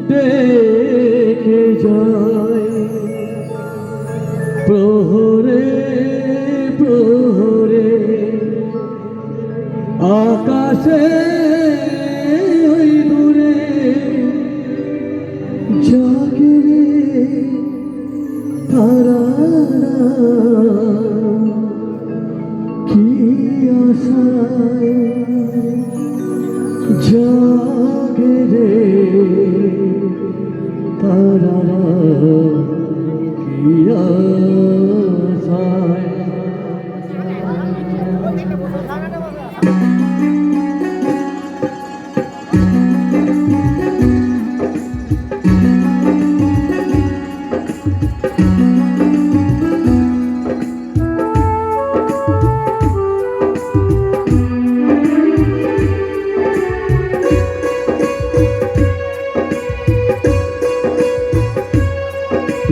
দেখে যায় প্রহরে প্রহরে আকাশে ওই দূরে জাগে রে তারারা কি আশায় জাগে রে তারারা কি আশায়।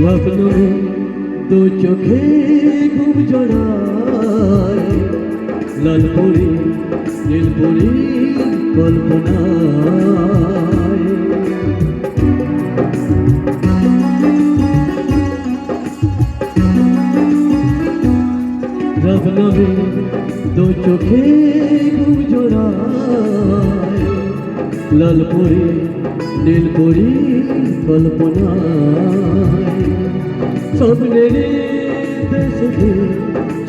ভাবলো দু চোখে ঘুম জড়ায় লালপুরি নীলপুরি কল্পনায় ভাবলো দু চোখে ঘুম জড়ায় লালপুরি নীলপুরি কল্পনায় স্বপ্নের দেশে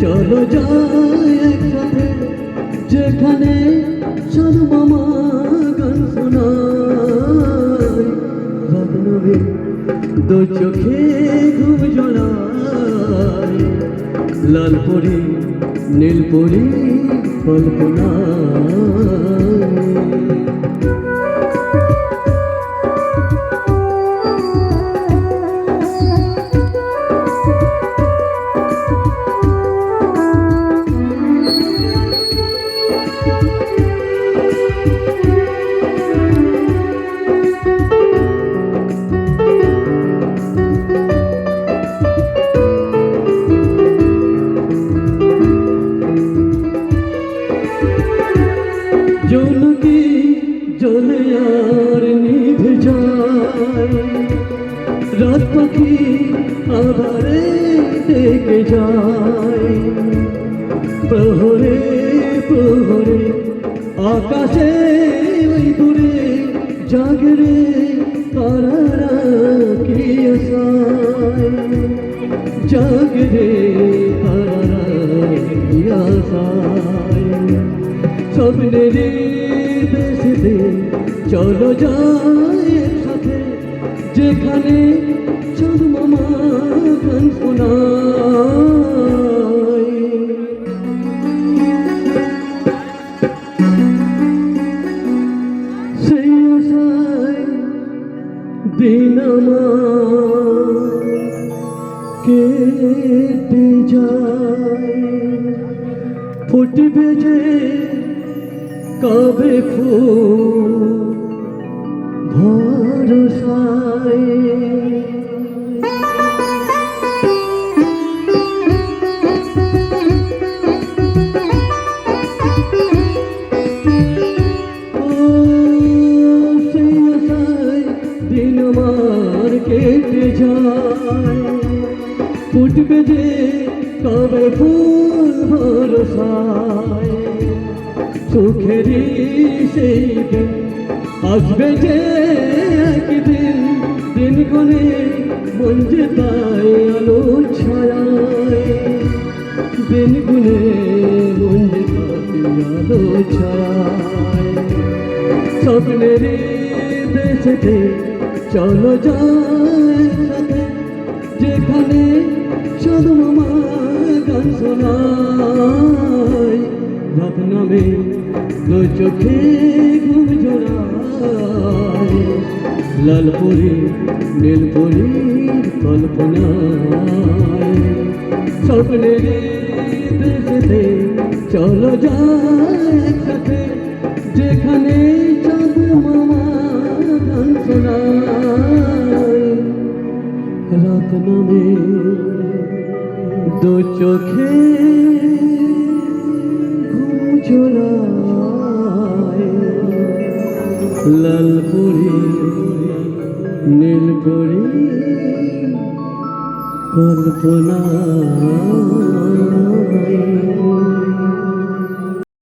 চলো যাই একসাথে যেখানে সাধু মামা গান শোনায় ভাবনবে দু চোখে ঘুম জড়ায় লালপুরি নীলপুরি কল্পনায়। জলকি জলে আর নিভে যায় রাত পাখি আধারে ডেকে যায় প্রহরে প্রহরে আকাশে ওই দূরে জাগরে তারারা কি আশায় জাগরে তারারা কি আশায়। স্বপ্নের দেশে চলো যাই একসাথে যেখানে চাঁদ মামা গান শোনায় সেই আশায় দিন আমার কেটে যায় ফুটবে যে কবে ফুল ভরসায় সেই আশায় দিন আমার কেটে যায় ফুটবে যে কবে ফুল ভরসায় সুখেরই সেই দিন আসবে যে একদিন দিন গুনে মন যে তাই আলো ছায় দিন গুনে মন যে তাই আলো ছায়। স্বপ্নের দেশেতে চলো যাই সাথে যেখানে সাধু মামা গান শোনায় ভাবনামে দু চোখে ঘুম জড়ায় লালপুরি নীলপুরি কল্পনায় স্বপ্নের দেশেতে চলো যাই একসাথে যেখানে চাঁদ মামা গান শোনায় রাত নামে দু চোখে ঘুম জড়ায় লালপুরি নীলপরি কল্পনা